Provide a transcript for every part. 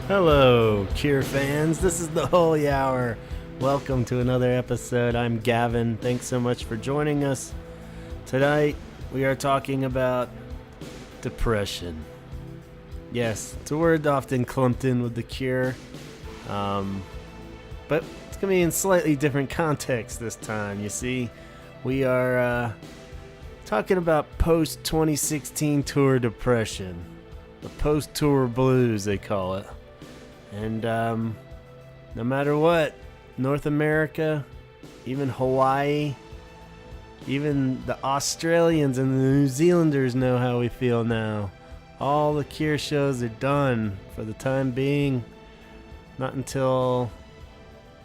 Hello, Cure fans. This is the Holy Hour. Welcome to another episode. I'm Gavin. Thanks so much for joining us. Tonight, we are talking about depression. Yes, it's a word often clumped in with the Cure, but it's going to be in slightly different context this time. You see, we are talking about post-2016 tour depression. The post-tour blues, they call it. And no matter what, North America, even Hawaii, even the Australians and the New Zealanders know how we feel now. All the Cure shows are done for the time being. Not until,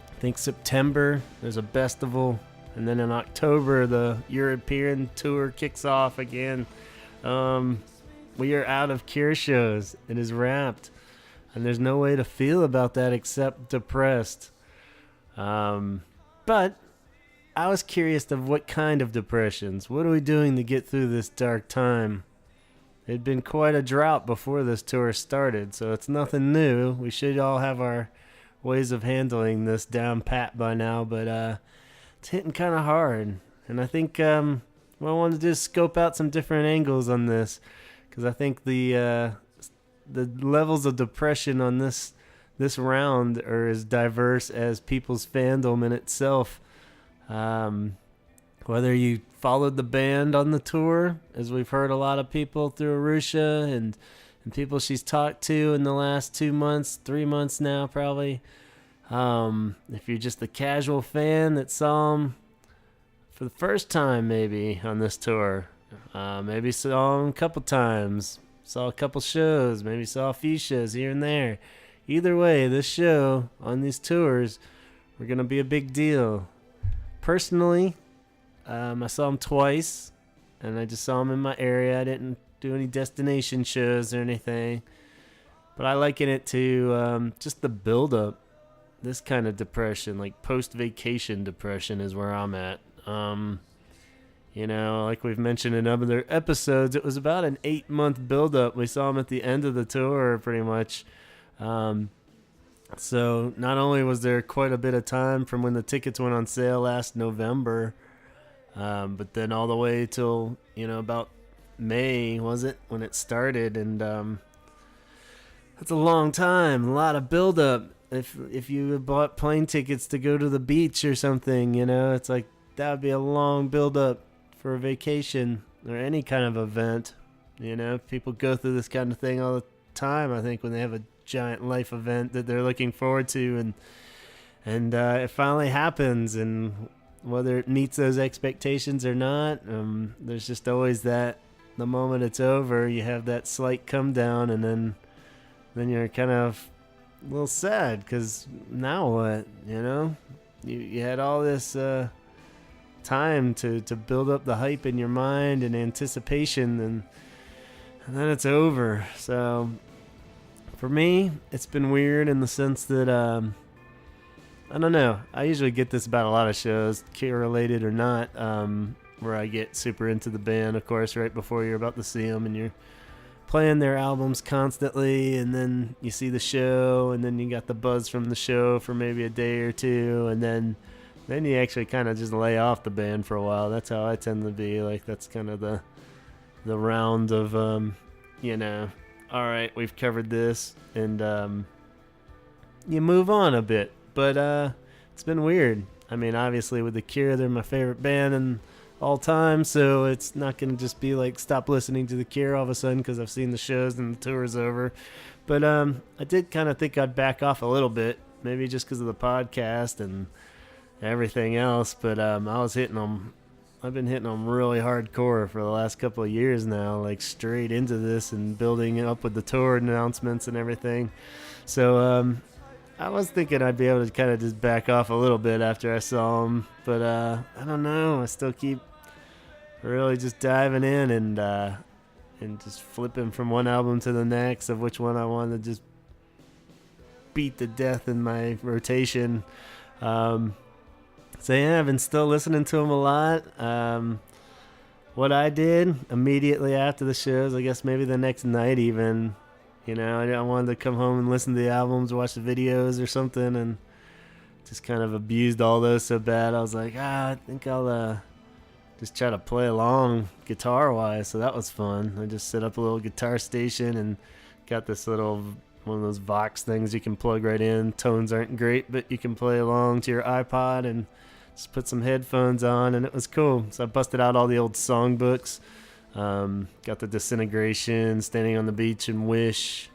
I think, September, there's a festival. And then in October, the European tour kicks off again. We are out of Cure shows. It is wrapped. And there's no way to feel about that except depressed. But I was curious of what kind of depressions. What are we doing to get through this dark time? It had been quite a drought before this tour started, so it's nothing new. We should all have our ways of handling this down pat by now, but it's hitting kind of hard. And I think I wanted to just scope out some different angles on this, because I think the levels of depression on this round are as diverse as people's fandom in itself. Whether you followed the band on the tour, as we've heard a lot of people through Arusha and people she's talked to in the last 2 months, 3 months now probably. If you're just a casual fan that saw them for the first time maybe on this tour, maybe saw them a couple times, saw a couple shows, maybe saw a few shows here and there. Either way, this show on these tours were going to be a big deal. Personally, I saw them twice, and I just saw them in my area. I didn't do any destination shows or anything. But I liken it to just the build-up. This kind of depression, like post-vacation depression is where I'm at. You know, like we've mentioned in other episodes, it was about an 8-month build-up. We saw them at the end of the tour, pretty much. So not only was there quite a bit of time from when the tickets went on sale last November, but then all the way till, about May, was it, when it started? And that's a long time, a lot of build-up. If you bought plane tickets to go to the beach or something, it's like that would be a long build-up for a vacation or any kind of event. People go through this kind of thing all the time, I think, when they have a giant life event that they're looking forward to, and it finally happens, and whether it meets those expectations or not, there's just always that, the moment it's over, you have that slight come down, and then you're kind of a little sad, because now what? You had all this time to build up the hype in your mind and anticipation, and then it's over. So for me, it's been weird in the sense that I don't know, I usually get this about a lot of shows, Cure related or not, where I get super into the band, of course, right before you're about to see them, and you're playing their albums constantly, and then you see the show, and then you got the buzz from the show for maybe a day or two, and then you actually kind of just lay off the band for a while. That's how I tend to be. Like, that's kind of the round of all right, we've covered this, and you move on a bit. But it's been weird. I mean, obviously with the Cure, they're my favorite band in all time, so it's not going to just be like stop listening to the Cure all of a sudden because I've seen the shows and the tour's over. But I did kind of think I'd back off a little bit, maybe just because of the podcast and everything else. But I was hitting them. I've been hitting them really hardcore for the last couple of years now, like straight into this and building up with the tour announcements and everything. So I was thinking I'd be able to kind of just back off a little bit after I saw them, but I don't know. I still keep really just diving in and just flipping from one album to the next of which one I want to just beat to death in my rotation. So yeah, I've been still listening to them a lot. What I did immediately after the shows, I guess maybe the next night even, I wanted to come home and listen to the albums, watch the videos or something, and just kind of abused all those so bad. I was like, I think I'll just try to play along guitar-wise. So that was fun. I just set up a little guitar station and got this little one of those Vox things you can plug right in. Tones aren't great, but you can play along to your iPod and just put some headphones on, and it was cool. So I busted out all the old songbooks. Got the Disintegration, Standing on the Beach, and Wish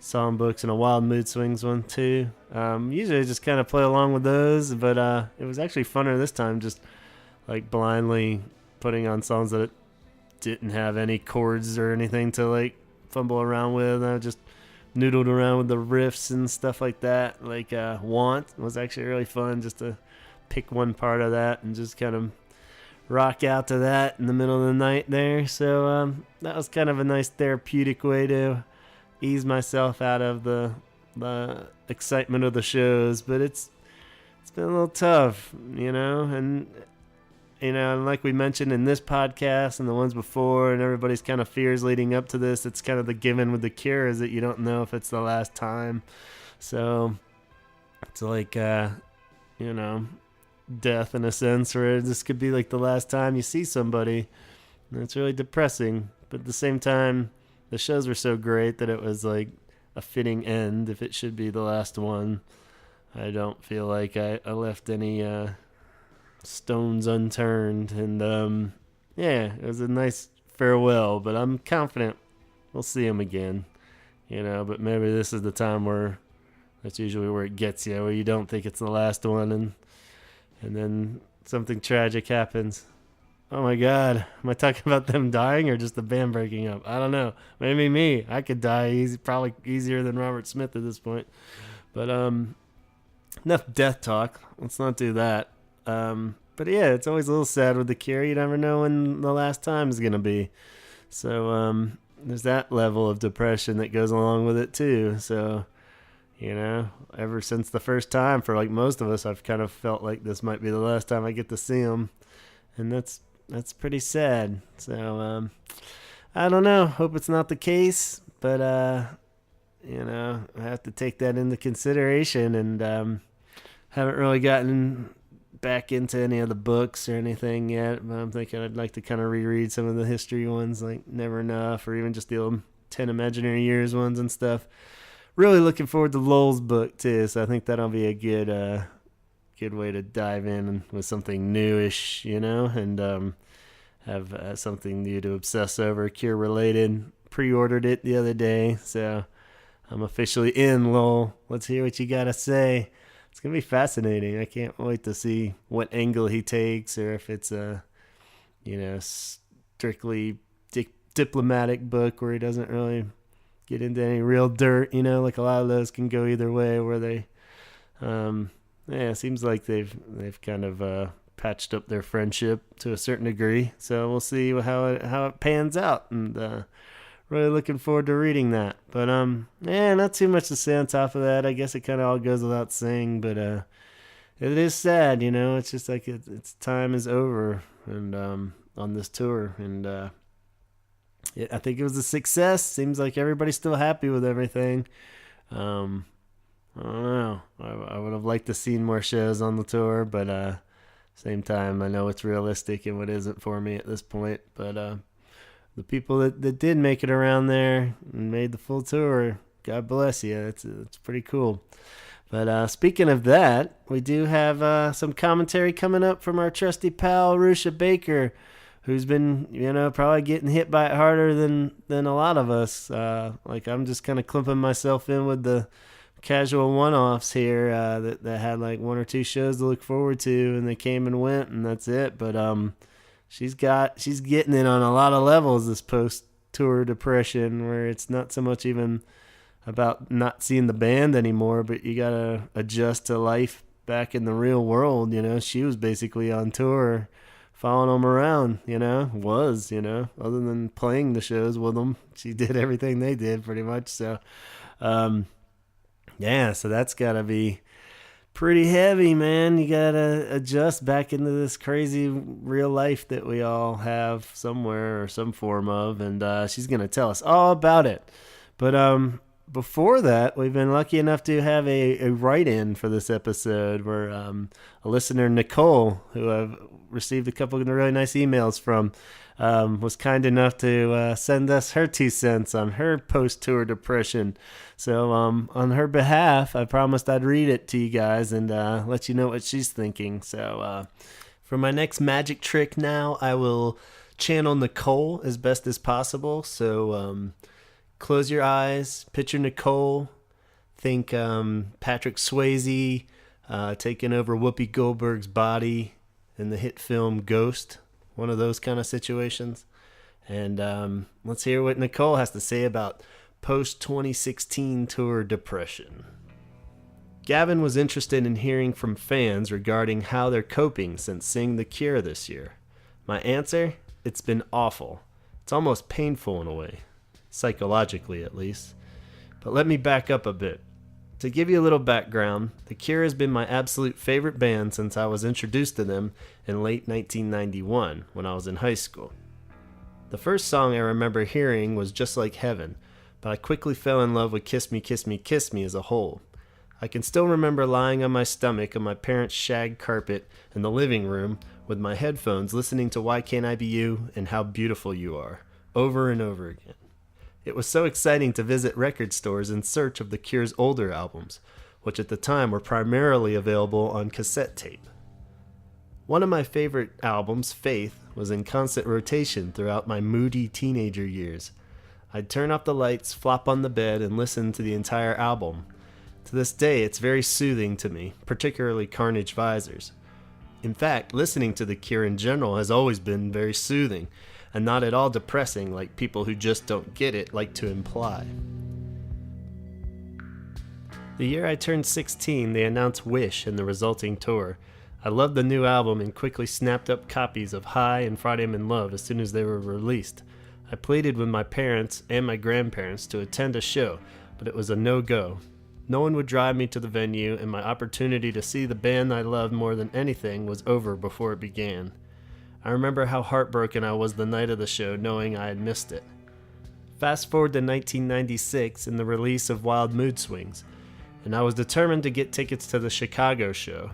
songbooks, and a Wild Mood Swings one too. Usually I just kind of play along with those, but it was actually funner this time, just like blindly putting on songs that didn't have any chords or anything to like fumble around with. I just noodled around with the riffs and stuff like that. Like Want was actually really fun, just to pick one part of that and just kind of rock out to that in the middle of the night there. So that was kind of a nice therapeutic way to ease myself out of the excitement of the shows. But it's been a little tough, and like we mentioned in this podcast and the ones before, and everybody's kind of fears leading up to this, it's kind of the given with the Cure, is that you don't know if it's the last time. So it's like death in a sense, where this could be like the last time you see somebody, and it's really depressing. But at the same time, the shows were so great that it was like a fitting end if it should be the last one. I don't feel like I left any stones unturned, and it was a nice farewell. But I'm confident we'll see him again, but maybe this is the time where that's usually where it gets you, where you don't think it's the last one, and then something tragic happens. Oh my God, am I talking about them dying or just the band breaking up? I don't know. Maybe me. I could die easy, probably easier than Robert Smith at this point. But enough death talk. Let's not do that. But yeah, it's always a little sad with the Cure. You never know when the last time is going to be. So there's that level of depression that goes along with it too. So, ever since the first time, for like most of us, I've kind of felt like this might be the last time I get to see them. And that's pretty sad. So I don't know. Hope it's not the case. But, I have to take that into consideration, and haven't really gotten back into any of the books or anything yet, but I'm thinking I'd like to kind of reread some of the history ones, like Never Enough, or even just the old 10 Imaginary Years ones and stuff. Really looking forward to Lowell's book too, so I think that'll be a good way to dive in with something newish, and have something new to obsess over, Cure related. Pre-ordered it the other day, so I'm officially in, Lowell. Let's hear what you gotta say. It's going to be fascinating. I can't wait to see what angle he takes, or if it's a, strictly diplomatic book where he doesn't really get into any real dirt, like a lot of those can go either way, where they, it seems like they've kind of patched up their friendship to a certain degree. So we'll see how it pans out, and really looking forward to reading that. But not too much to say on top of that. I guess it kind of all goes without saying, but it is sad, It's just like its time is over, and on this tour, and I think it was a success. Seems like everybody's still happy with everything. I don't know. I would have liked to seen more shows on the tour, but same time, I know it's realistic and what isn't for me at this point. But the people that did make it around there and made the full tour, God bless you. It's pretty cool. But speaking of that, we do have some commentary coming up from our trusty pal, Arusha Baker, who's been, probably getting hit by it harder than a lot of us. Like, I'm just kind of clumping myself in with the casual one-offs here that had like one or two shows to look forward to, and they came and went, and that's it. But she's getting it on a lot of levels, this post-tour depression, where it's not so much even about not seeing the band anymore, but you gotta adjust to life back in the real world. She was basically on tour, following them around, other than playing the shows with them. She did everything they did pretty much. So, so that's gotta be pretty heavy, man. You gotta adjust back into this crazy real life that we all have somewhere or some form of, and she's gonna tell us all about it. But before that, we've been lucky enough to have a write-in for this episode where a listener, Nicole, who I've received a couple of really nice emails from, was kind enough to send us her 2 cents on her post-tour depression. So on her behalf, I promised I'd read it to you guys and let you know what she's thinking. So for my next magic trick now, I will channel Nicole as best as possible. So close your eyes, picture Nicole, think Patrick Swayze taking over Whoopi Goldberg's body in the hit film Ghost, one of those kind of situations. And let's hear what Nicole has to say about post-2016 tour depression. Gavin was interested in hearing from fans regarding how they're coping since seeing The Cure this year. My answer? It's been awful. It's almost painful in a way, psychologically at least. But let me back up a bit. To give you a little background, The Cure has been my absolute favorite band since I was introduced to them in late 1991 when I was in high school. The first song I remember hearing was Just Like Heaven, but I quickly fell in love with Kiss Me, Kiss Me, Kiss Me as a whole. I can still remember lying on my stomach on my parents' shag carpet in the living room with my headphones listening to Why Can't I Be You and How Beautiful You Are, over and over again. It was so exciting to visit record stores in search of The Cure's older albums, which at the time were primarily available on cassette tape. One of my favorite albums, Faith, was in constant rotation throughout my moody teenager years. I'd turn off the lights, flop on the bed, and listen to the entire album. To this day, it's very soothing to me, particularly Carnage Visors. In fact, listening to The Cure in general has always been very soothing, and not at all depressing like people who just don't get it like to imply. The year I turned 16, they announced Wish and the resulting tour. I loved the new album and quickly snapped up copies of High and Friday I'm in Love as soon as they were released. I pleaded with my parents and my grandparents to attend a show, but it was a no-go. No one would drive me to the venue, and my opportunity to see the band I loved more than anything was over before it began. I remember how heartbroken I was the night of the show, knowing I had missed it. Fast forward to 1996 and the release of Wild Mood Swings, and I was determined to get tickets to the Chicago show.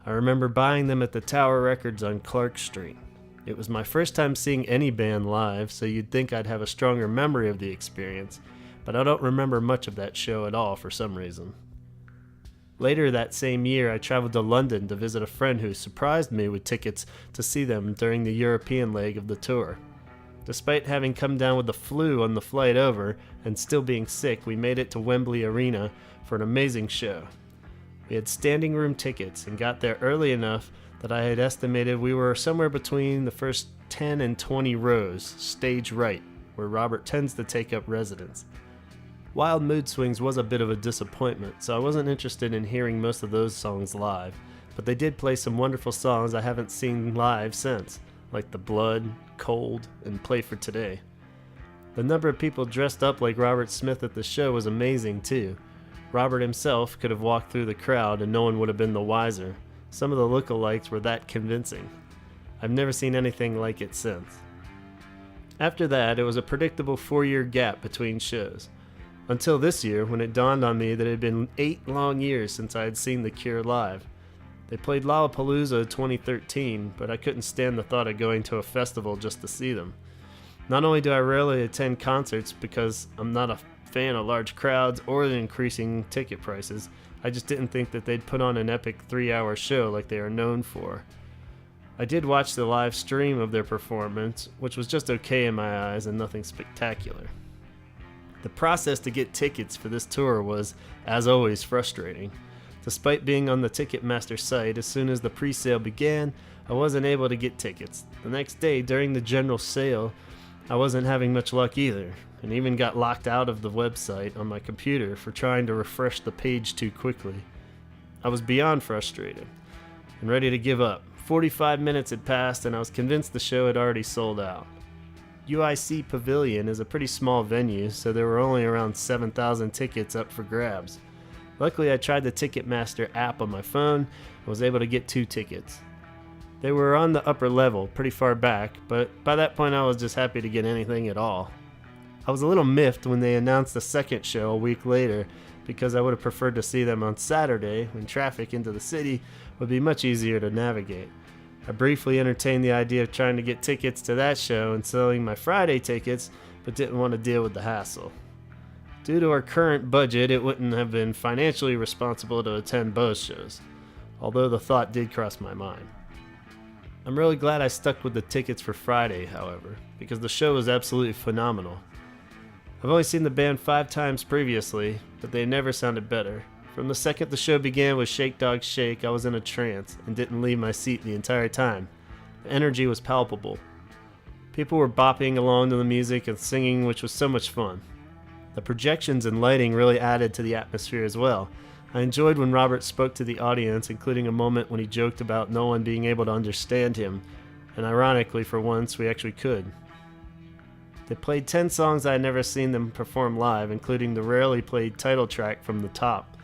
I remember buying them at the Tower Records on Clark Street. It was my first time seeing any band live, so you'd think I'd have a stronger memory of the experience, but I don't remember much of that show at all for some reason. Later that same year, I traveled to London to visit a friend who surprised me with tickets to see them during the European leg of the tour. Despite having come down with the flu on the flight over and still being sick, we made it to Wembley Arena for an amazing show. We had standing room tickets and got there early enough that I had estimated we were somewhere between the first 10 and 20 rows, stage right, where Robert tends to take up residence. Wild Mood Swings was a bit of a disappointment, so I wasn't interested in hearing most of those songs live, but they did play some wonderful songs I haven't seen live since, like The Blood, Cold, and Play for Today. The number of people dressed up like Robert Smith at the show was amazing too. Robert himself could have walked through the crowd and no one would have been the wiser. Some of the lookalikes were that convincing. I've never seen anything like it since. After that, it was a predictable 4-year gap between shows. Until this year, when it dawned on me that it had been 8 long years since I had seen The Cure live. They played Lollapalooza 2013, but I couldn't stand the thought of going to a festival just to see them. Not only do I rarely attend concerts because I'm not a fan of large crowds or the increasing ticket prices, I just didn't think that they'd put on an epic 3-hour show like they are known for. I did watch the live stream of their performance, which was just okay in my eyes and nothing spectacular. The process to get tickets for this tour was, as always, frustrating. Despite being on the Ticketmaster site, as soon as the pre-sale began, I wasn't able to get tickets. The next day, during the general sale, I wasn't having much luck either, and even got locked out of the website on my computer for trying to refresh the page too quickly. I was beyond frustrated and ready to give up. 45 minutes had passed and I was convinced the show had already sold out. UIC Pavilion is a pretty small venue, so there were only around 7,000 tickets up for grabs. Luckily, I tried the Ticketmaster app on my phone and was able to get 2 tickets. They were on the upper level, pretty far back, but by that point I was just happy to get anything at all. I was a little miffed when they announced the second show a week later, because I would have preferred to see them on Saturday when traffic into the city would be much easier to navigate. I briefly entertained the idea of trying to get tickets to that show and selling my Friday tickets, but didn't want to deal with the hassle. Due to our current budget, it wouldn't have been financially responsible to attend both shows, although the thought did cross my mind. I'm really glad I stuck with the tickets for Friday, however, because the show was absolutely phenomenal. I've only seen the band 5 times previously, but they never sounded better. From the second the show began with Shake Dog Shake, I was in a trance and didn't leave my seat the entire time. The energy was palpable. People were bopping along to the music and singing, which was so much fun. The projections and lighting really added to the atmosphere as well. I enjoyed when Robert spoke to the audience, including a moment when he joked about no one being able to understand him, and ironically, for once, we actually could. They played 10 songs I had never seen them perform live, including the rarely played title track from The Top.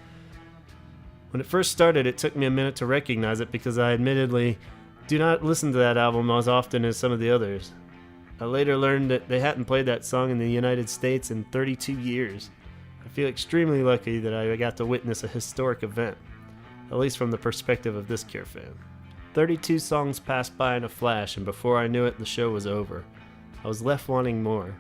When it first started, it took me a minute to recognize it because I admittedly do not listen to that album as often as some of the others. I later learned that they hadn't played that song in the United States in 32 years. I feel extremely lucky that I got to witness a historic event, at least from the perspective of this Cure fan. 32 songs passed by in a flash, and before I knew it, the show was over. I was left wanting more.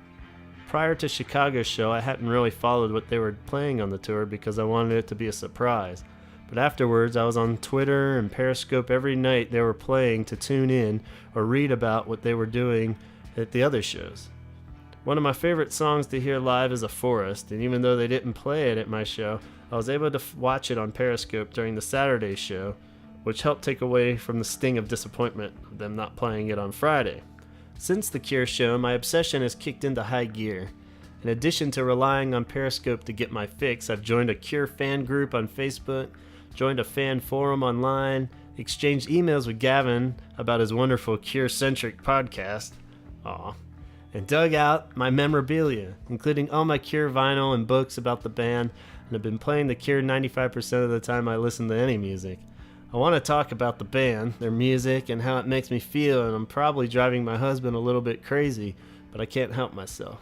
Prior to Chicago's show, I hadn't really followed what they were playing on the tour because I wanted it to be a surprise. But afterwards, I was on Twitter and Periscope every night they were playing to tune in or read about what they were doing at the other shows. One of my favorite songs to hear live is A Forest, and even though they didn't play it at my show, I was able to watch it on Periscope during the Saturday show, which helped take away from the sting of disappointment of them not playing it on Friday. Since the Cure show, my obsession has kicked into high gear. In addition to relying on Periscope to get my fix, I've joined a Cure fan group on Facebook, joined a fan forum online, exchanged emails with Gavin about his wonderful Cure-centric podcast, and dug out my memorabilia, including all my Cure vinyl and books about the band, and have been playing the Cure 95% of the time I listen to any music. I want to talk about the band, their music, and how it makes me feel, and I'm probably driving my husband a little bit crazy, but I can't help myself.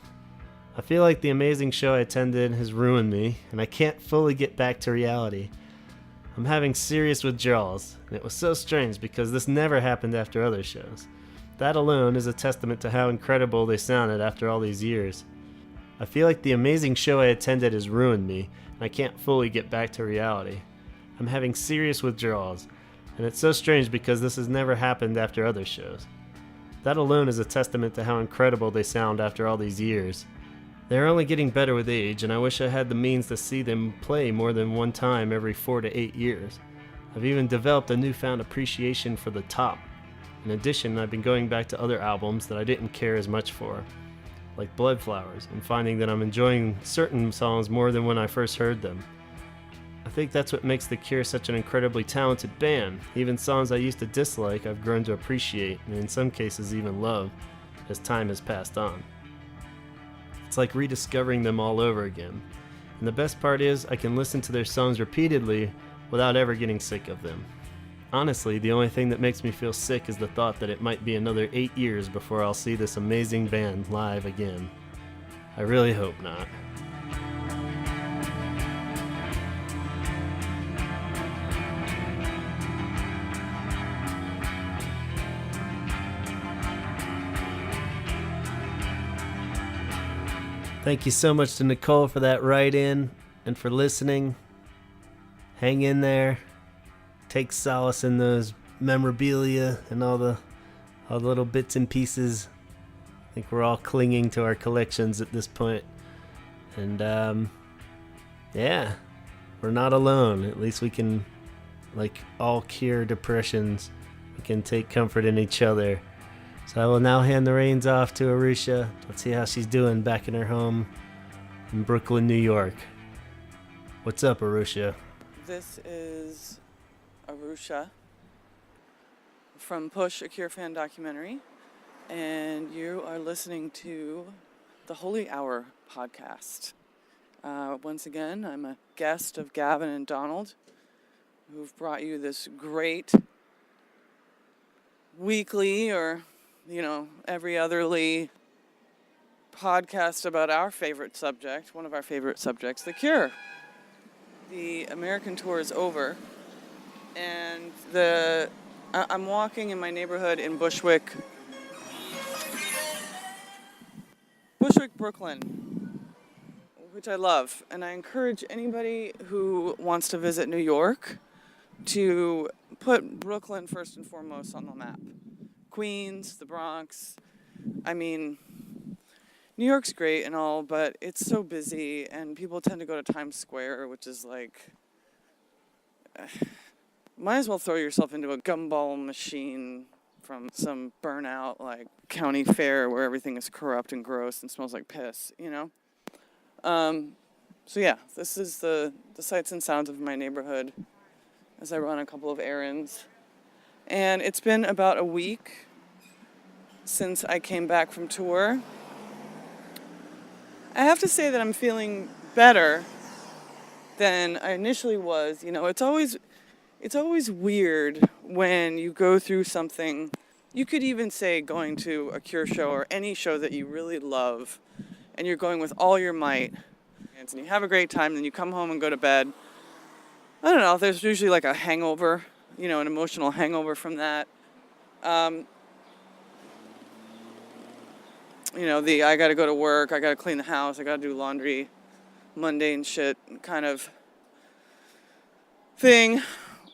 I feel like the amazing show I attended has ruined me, and I can't fully get back to reality. I'm having serious withdrawals, and it was so strange because this never happened after other shows. That alone is a testament to how incredible they sounded after all these years. I feel like the amazing show I attended has ruined me, and I can't fully get back to reality. I'm having serious withdrawals, and it's so strange because this has never happened after other shows. That alone is a testament to how incredible they sound after all these years. They're only getting better with age, and I wish I had the means to see them play more than one time every 4 to 8 years. I've even developed a newfound appreciation for The Top. In addition, I've been going back to other albums that I didn't care as much for, like Blood Flowers, and finding that I'm enjoying certain songs more than when I first heard them. I think that's what makes The Cure such an incredibly talented band. Even songs I used to dislike, I've grown to appreciate, and in some cases even love, as time has passed on. It's like rediscovering them all over again. And the best part is, I can listen to their songs repeatedly without ever getting sick of them. Honestly, the only thing that makes me feel sick is the thought that it might be another 8 years before I'll see this amazing band live again. I really hope not. Thank you so much to Nicole for that write-in and for listening. Hang in there. Take solace in those memorabilia and all the little bits and pieces. I think we're all clinging to our collections at this point. And yeah, we're not alone. At least we can, like all Cure depressions, we can take comfort in each other. So I will now hand the reins off to Arusha. Let's see how she's doing back in her home in Brooklyn, New York. What's up, Arusha? This is Arusha from Push, a Cure fan documentary, and you are listening to the Holy Hour podcast. Once again, I'm a guest of Gavin and Donald, who've brought you this great weekly or every otherly podcast about our favorite subject, one of our favorite subjects, The Cure. The American tour is over, and I'm walking in my neighborhood in Bushwick, Brooklyn, which I love, and I encourage anybody who wants to visit New York to put Brooklyn first and foremost on the map. Queens, the Bronx. I mean, New York's great and all, but it's so busy, and people tend to go to Times Square, which is like, might as well throw yourself into a gumball machine from some burnout, like, county fair where everything is corrupt and gross and smells like piss, you know? So yeah, this is the sights and sounds of my neighborhood as I run a couple of errands. And it's been about a week since I came back from tour. I have to say that I'm feeling better than I initially was. You know, it's always weird when you go through something. You could even say going to a Cure show or any show that you really love, and you're going with all your might, and you have a great time, then you come home and go to bed. I don't know, there's usually like a hangover, you know, an emotional hangover from that. You know, I gotta go to work, I gotta clean the house, I gotta do laundry, mundane shit kind of thing.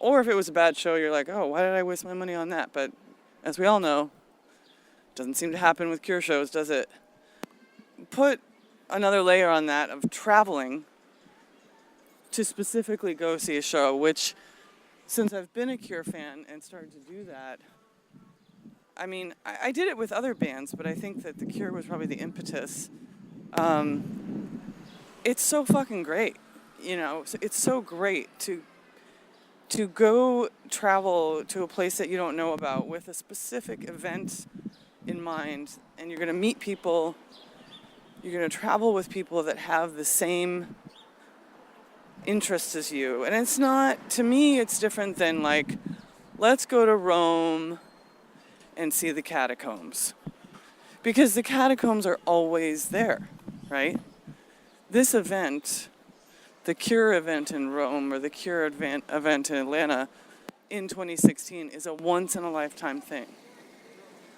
Or if it was a bad show, you're like, oh, why did I waste my money on that? But as we all know, it doesn't seem to happen with Cure shows, does it? Put another layer on that of traveling to specifically go see a show, which, since I've been a Cure fan and started to do that, I mean, I did it with other bands, but I think that The Cure was probably the impetus. It's so fucking great, you know. It's so great to go travel to a place that you don't know about with a specific event in mind, and you're going to meet people, you're going to travel with people that have the same interests as you. And it's not, to me, it's different than like, let's go to Rome and see the catacombs. Because the catacombs are always there, right? This event, the Cure event in Rome or the Cure event in Atlanta in 2016 is a once-in-a-lifetime thing.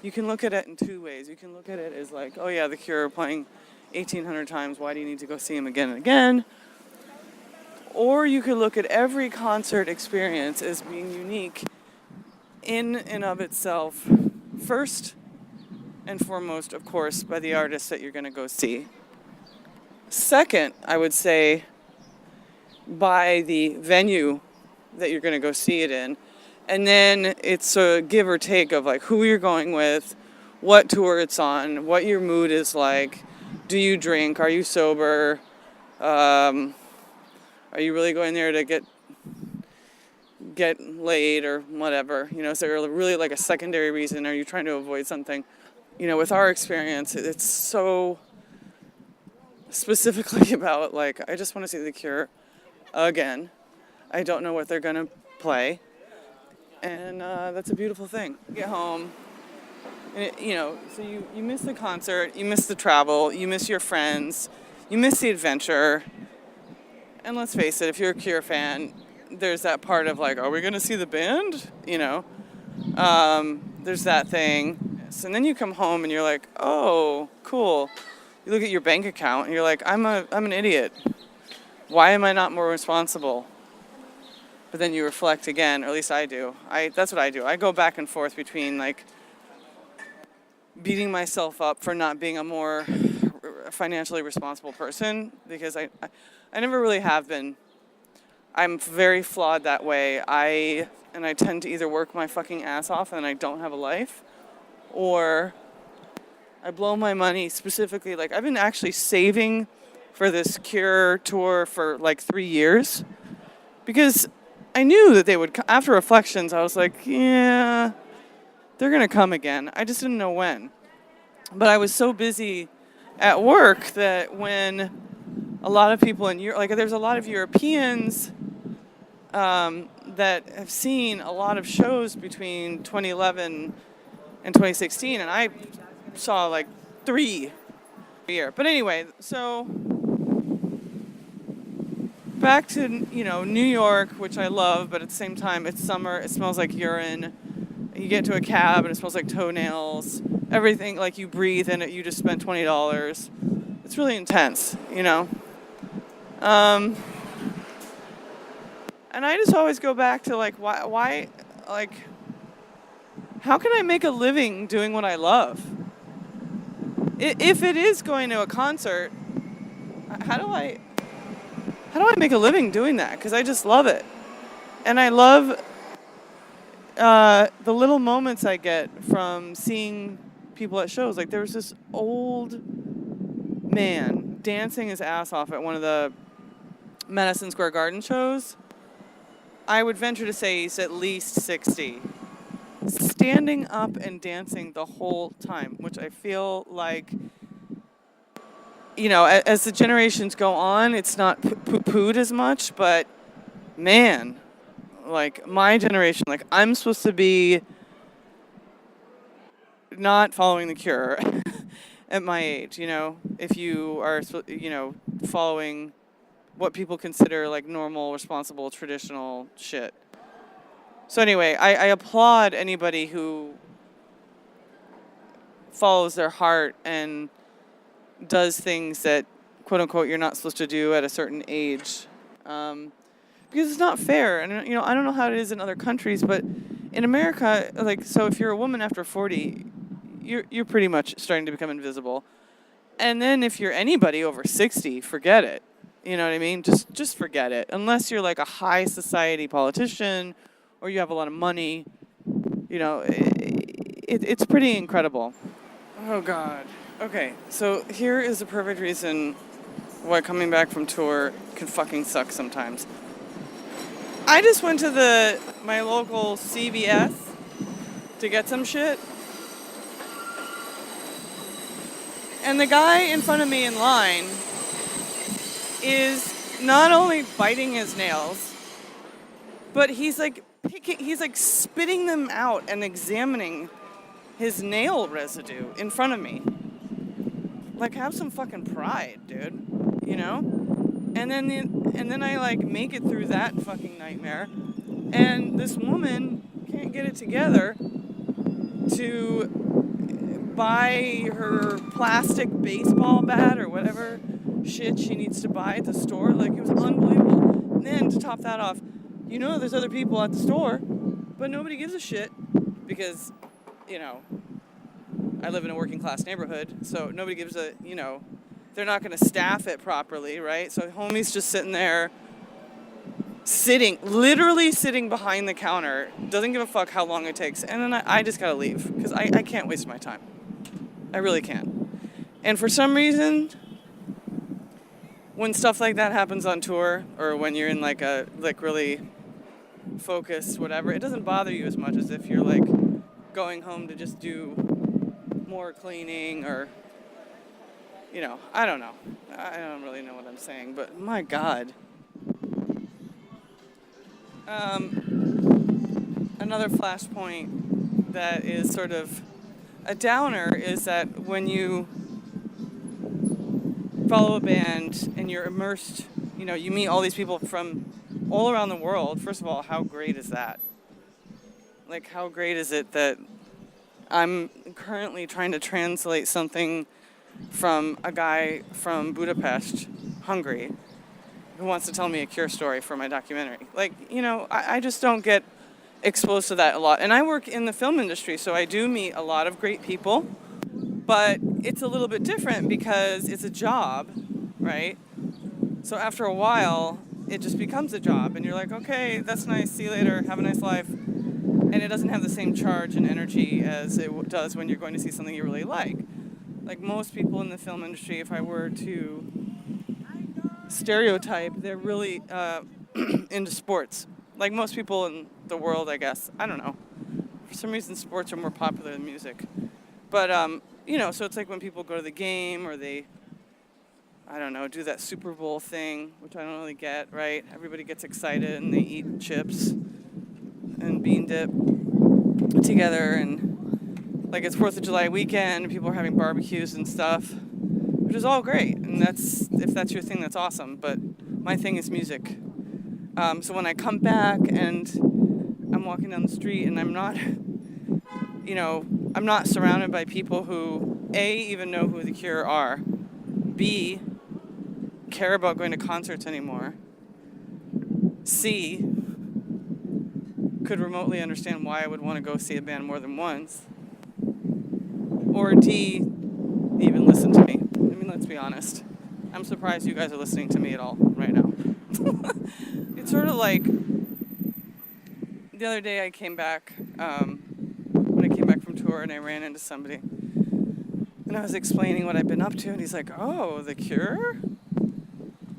You can look at it in two ways. You can look at it as like, oh yeah, the Cure are playing 1,800 times, why do you need to go see them again and again? Or you could look at every concert experience as being unique in and of itself, first and foremost, of course, by the artists that you're going to go see. Second, I would say, by the venue that you're going to go see it in. And then it's a give or take of like who you're going with, what tour it's on, what your mood is like. Do you drink? Are you sober? Are you really going there to get laid or whatever? You know, is there really like a secondary reason? Are you trying to avoid something? You know, with our experience, it's so specifically about like, I just want to see The Cure again. I don't know what they're going to play. And that's a beautiful thing. Get home, and you know, so you miss the concert, you miss the travel, you miss your friends, you miss the adventure. And let's face it, if you're a Cure fan, there's that part of like, are we going to see the band? You know, there's that thing. And then you come home and you're like, oh, cool. You look at your bank account and you're like, I'm an idiot. Why am I not more responsible? But then you reflect again, or at least I do. That's what I do. I go back and forth between like beating myself up for not being a more financially responsible person, because I never really have been. I'm very flawed that way. I tend to either work my fucking ass off and I don't have a life, or I blow my money specifically. Like, I've been actually saving for this Cure tour for like 3 years, because I knew that they would, after reflections, I was like, yeah, they're going to come again. I just didn't know when. But I was so busy at work that when a lot of people in Europe, like there's a lot of Europeans that have seen a lot of shows between 2011 and 2016, and I saw like 3. year. But anyway, so back to, New York, which I love, but at the same time, it's summer. It smells like urine. You get into a cab and it smells like toenails. Everything, like you breathe in it, you just spent $20. It's really intense, And I just always go back to like, why, like, how can I make a living doing what I love? If it is going to a concert, how do I make a living doing that? Because I just love it. And I love the little moments I get from seeing people at shows. Like there was this old man dancing his ass off at one of the Madison Square Garden shows. I would venture to say he's at least 60. Standing up and dancing the whole time, which I feel like, as the generations go on, it's not poo-pooed as much, but man, like my generation, like I'm supposed to be not following the Cure at my age, if you are, following what people consider like normal, responsible, traditional shit. So anyway, I applaud anybody who follows their heart and does things that, quote unquote, you're not supposed to do at a certain age. Because it's not fair. And, I don't know how it is in other countries, but in America, like, so if you're a woman after 40, you're pretty much starting to become invisible. And then if you're anybody over 60, forget it. You know what I mean? Just forget it. Unless you're like a high society politician or you have a lot of money, it's pretty incredible. Oh, God. Okay, so here is the perfect reason why coming back from tour can fucking suck sometimes. I just went to my local CVS to get some shit. And the guy in front of me in line is not only biting his nails, but he's like spitting them out and examining his nail residue in front of me. Like, have some fucking pride, dude. And then I like make it through that fucking nightmare, and this woman can't get it together to buy her plastic baseball bat or whatever shit she needs to buy at the store. Like, it was unbelievable. And then to top that off, there's other people at the store, but nobody gives a shit because, I live in a working class neighborhood, so nobody gives they're not going to staff it properly, right? So homie's just sitting there, literally sitting behind the counter, doesn't give a fuck how long it takes, and then I just got to leave because I can't waste my time. I really can't. And for some reason, when stuff like that happens on tour, or when you're in like a really focused whatever, it doesn't bother you as much as if you're like going home to just do more cleaning or, I don't know. I don't really know what I'm saying, but my God. Another flashpoint that is sort of a downer is that when you follow a band and you're immersed, you meet all these people from all around the world. First of all, how great is that? Like, how great is it that I'm currently trying to translate something from a guy from Budapest, Hungary, who wants to tell me a Cure story for my documentary. Like, I just don't get exposed to that a lot. And I work in the film industry, so I do meet a lot of great people, but it's a little bit different because it's a job, right? So after a while, it just becomes a job, and you're like, okay, that's nice, see you later, have a nice life. And it doesn't have the same charge and energy as it does when you're going to see something you really like. Like most people in the film industry, if I were to stereotype, they're really into sports. Like most people in the world, I guess. I don't know. For some reason, sports are more popular than music. But, so it's like when people go to the game or they, I don't know, do that Super Bowl thing, which I don't really get, right? Everybody gets excited and they eat chips and bean dip together, and like it's 4th of July weekend, people are having barbecues and stuff. which is all great. And if that's your thing, that's awesome. But my thing is music. So when I come back and I'm walking down the street and I'm not, I'm not surrounded by people who, A, even know who The Cure are, B, care about going to concerts anymore, C, could remotely understand why I would want to go see a band more than once, or D, even listen to me. I mean, let's be honest. I'm surprised you guys are listening to me at all right now. It's sort of like the other day I came back, when I came back from tour and I ran into somebody and I was explaining what I'd been up to and he's like, oh, The Cure?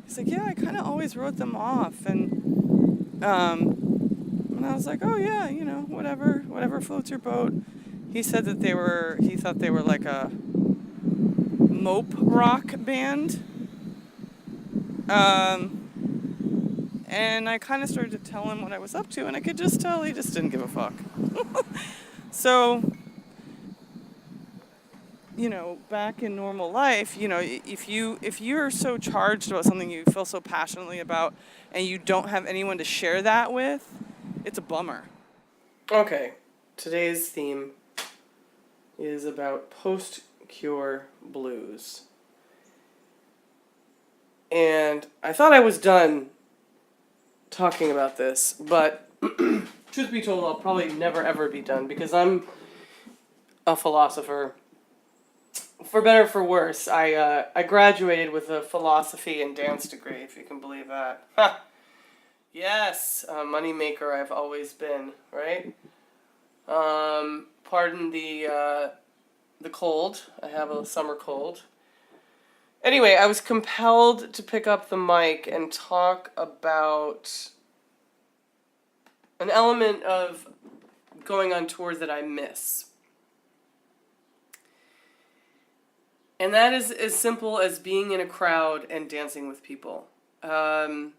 He's like, yeah, I kind of always wrote them off. And I was like, oh yeah, whatever floats your boat. He said that he thought they were like a mope rock band. And I kind of started to tell him what I was up to, and I could just tell he just didn't give a fuck. So, back in normal life, if you're so charged about something you feel so passionately about, and you don't have anyone to share that with, it's a bummer. Okay, today's theme is about post-Cure blues. And I thought I was done talking about this, but truth be told, I'll probably never ever be done because I'm a philosopher. For better or for worse, I graduated with a philosophy and dance degree, if you can believe that. Ha! Yes, a moneymaker I've always been, right? Pardon the cold. I have a summer cold. Anyway, I was compelled to pick up the mic and talk about an element of going on tour that I miss. And that is as simple as being in a crowd and dancing with people. I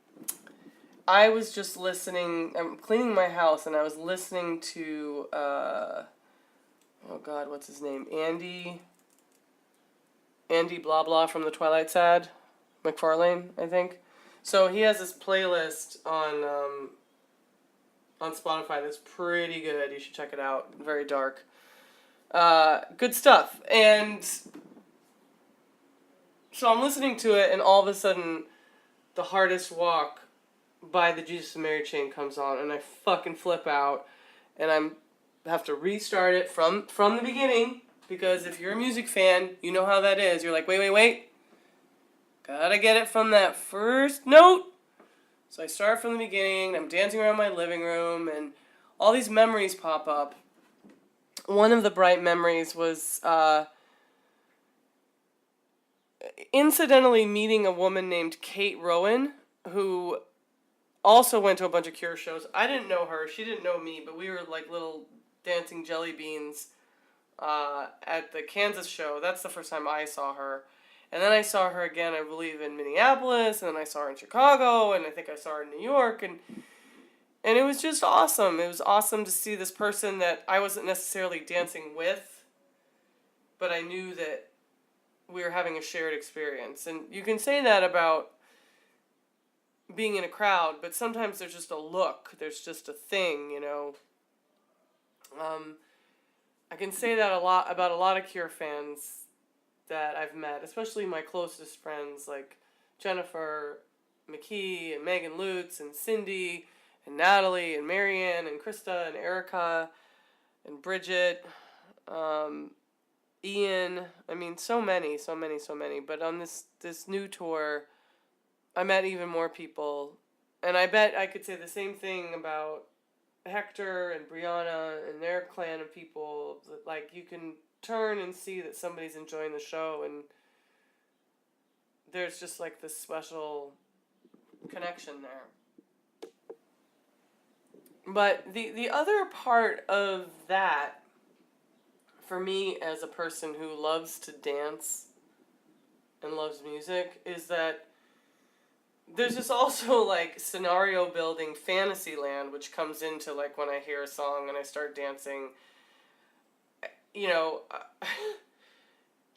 was just listening, I'm cleaning my house, and I was listening to, oh God, what's his name? Andy blah blah from the Twilight Sad, McFarlane, I think. So he has this playlist on Spotify that's pretty good. You should check it out. Very dark. Good stuff. And so I'm listening to it, and all of a sudden, The Hardest Walk by the Jesus and Mary Chain comes on, and I fucking flip out, and I have to restart it from the beginning. Because if you're a music fan, you know how that is. You're like, wait. Gotta get it from that first note. So I start from the beginning. I'm dancing around my living room, and all these memories pop up. One of the bright memories was incidentally meeting a woman named Kate Rowan, who also went to a bunch of Cure shows. I didn't know her. She didn't know me, but we were like little dancing jelly beans at the Kansas show. That's the first time I saw her. And then I saw her again, I believe, in Minneapolis, and then I saw her in Chicago, and I think I saw her in New York, and it was just awesome. It was awesome to see this person that I wasn't necessarily dancing with, but I knew that we were having a shared experience. And you can say that about being in a crowd, but sometimes there's just a look, there's just a thing, I can say that about a lot of Cure fans that I've met, especially my closest friends like Jennifer McKee and Megan Lutz and Cindy and Natalie and Marianne and Krista and Erica and Bridget, Ian. I mean, so many. But on this new tour, I met even more people, and I bet I could say the same thing about Hector and Brianna and their clan of people. Like, you can turn and see that somebody's enjoying the show, and there's just like this special connection there. But the other part of that, for me as a person who loves to dance and loves music, is that there's this also like scenario building fantasy land which comes into like when I hear a song and I start dancing.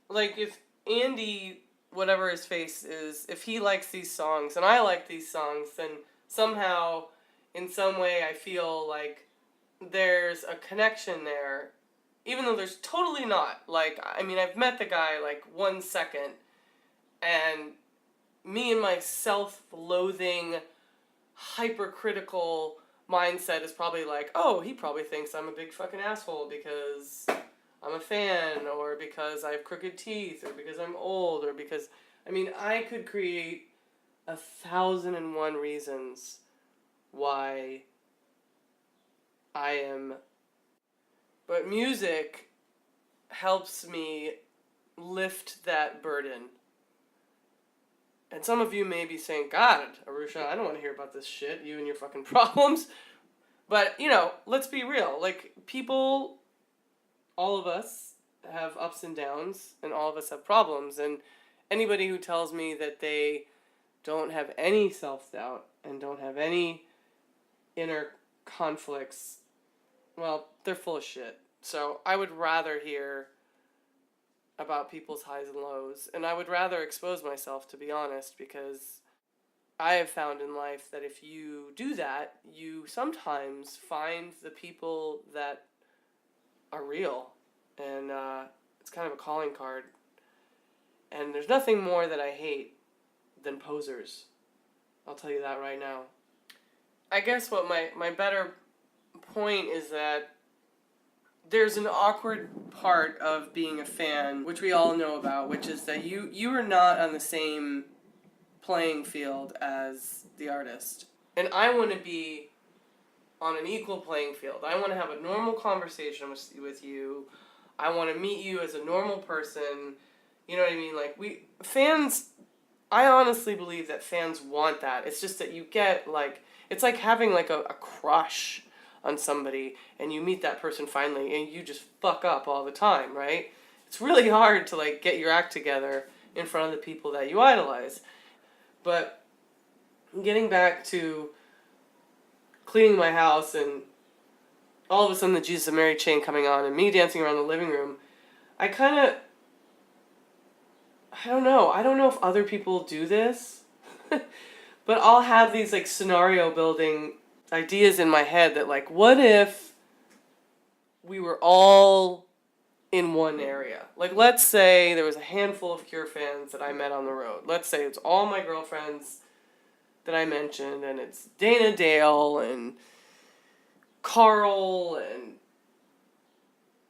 Like if Andy whatever his face is, if he likes these songs and I like these songs, then somehow, in some way, I feel like there's a connection there, even though there's totally not. Like, I mean, I've met the guy like 1 second, and me and my self-loathing, hypercritical mindset is probably like, oh, he probably thinks I'm a big fucking asshole because I'm a fan, or because I have crooked teeth, or because I'm old, or because, I mean, I could create 1,001 reasons why I am, but music helps me lift that burden. And some of you may be saying, God, Arusha, I don't want to hear about this shit, you and your fucking problems. But, you know, let's be real. Like, people, all of us have ups and downs, and all of us have problems. And anybody who tells me that they don't have any self-doubt and don't have any inner conflicts, well, they're full of shit. So I would rather hear about people's highs and lows, and I would rather expose myself, to be honest, because I have found in life that if you do that, you sometimes find the people that are real, and it's kind of a calling card. And there's nothing more that I hate than posers. I'll tell you that right now. I guess what my better point is that there's an awkward part of being a fan, which we all know about, which is that you are not on the same playing field as the artist. And I want to be on an equal playing field. I want to have a normal conversation with you. I want to meet you as a normal person. You know what I mean? Like, fans, I honestly believe that fans want that. It's just that you get, like, it's like having, like, a crush on somebody, and you meet that person finally, and you just fuck up all the time, right? It's really hard to, like, get your act together in front of the people that you idolize. But getting back to cleaning my house, and all of a sudden the Jesus and Mary chain coming on, and me dancing around the living room, I don't know if other people do this, but I'll have these, like, scenario building ideas in my head that, like, what if we were all in one area? Like, let's say there was a handful of Cure fans that I met on the road. Let's say it's all my girlfriends that I mentioned, and it's Dana Dale and Carl and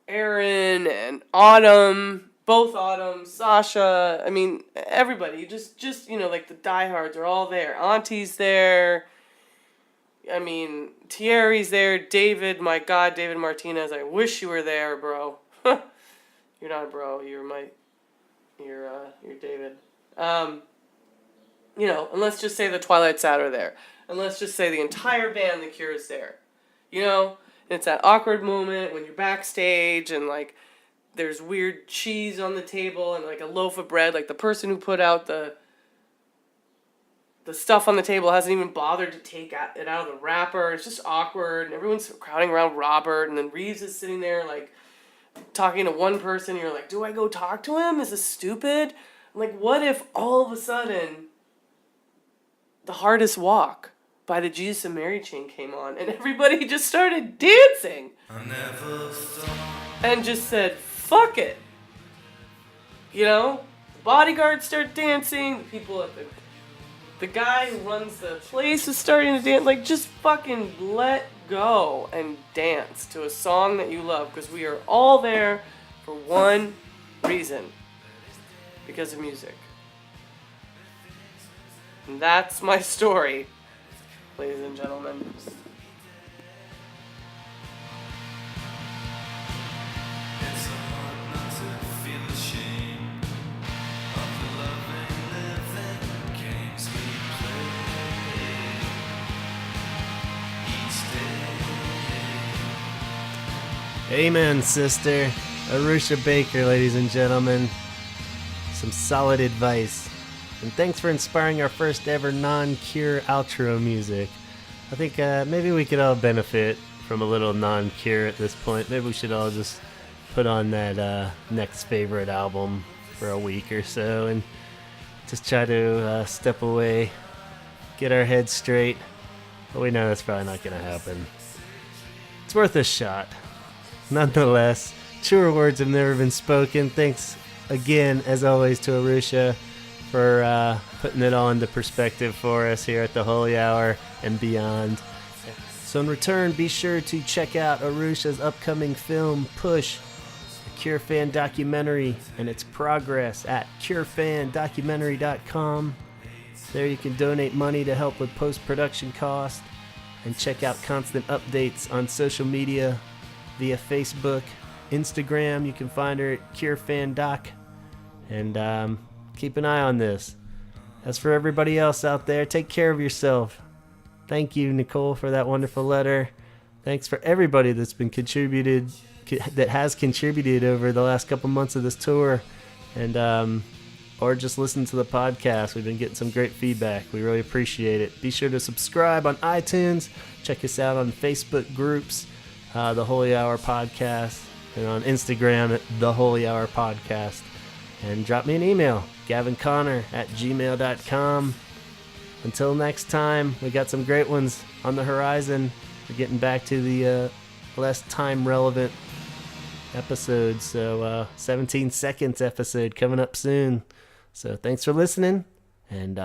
Aaron and Autumn, both Autumn, Sasha, I mean, everybody, just you know, like, the diehards are all there. Auntie's there. I mean, Thierry's there. David, my God, David Martinez. I wish you were there, bro. You're not a bro. You're David. You know, and let's just say the Twilight Sad are there, and let's just say the entire band, The Cure, is there. You know, and it's that awkward moment when you're backstage, and, like, there's weird cheese on the table and, like, a loaf of bread. Like, the person who put out the stuff on the table hasn't even bothered to take it out of the wrapper. It's just awkward, and everyone's crowding around Robert, and then Reeves is sitting there, like, talking to one person, and you're like, do I go talk to him? Is this stupid? I'm like, what if all of a sudden The Hardest Walk by the Jesus and Mary chain came on, and everybody just started dancing and just said, fuck it. You know? The bodyguards start dancing, the people at the guy who runs the place is starting to dance. Like, just fucking let go and dance to a song that you love, because we are all there for one reason. Because of music. And that's my story, ladies and gentlemen. Amen, sister. Arusha Baker, ladies and gentlemen. Some solid advice. And thanks for inspiring our first ever non-Cure outro music. I think maybe we could all benefit from a little non-Cure at this point. Maybe we should all just put on that next favorite album for a week or so and Just try to step away, get our heads straight. But we know that's probably not going to happen. It's worth a shot. Nonetheless, truer words have never been spoken. Thanks again, as always, to Arusha for putting it all into perspective for us here at the Holy Hour and beyond. So in return, be sure to check out Arusha's upcoming film, Push, a Cure fan documentary, and its progress at curefandocumentary.com. There you can donate money to help with post-production costs and check out constant updates on social media via Facebook, Instagram. You can find her at curefandoc. And keep an eye on this. As for everybody else out there, take care of yourself. Thank you, Nicole, for that wonderful letter. Thanks for everybody that has contributed over the last couple months of this tour, and or just listen to the podcast. We've been getting some great feedback. We really appreciate it. Be sure to subscribe on iTunes. Check us out on Facebook groups, The Holy Hour Podcast, and on Instagram at The Holy Hour Podcast. And drop me an email, gavinconner@gmail.com. Until next time, we got some great ones on the horizon. We're getting back to the less time-relevant episodes. So 17 seconds episode coming up soon. So thanks for listening, and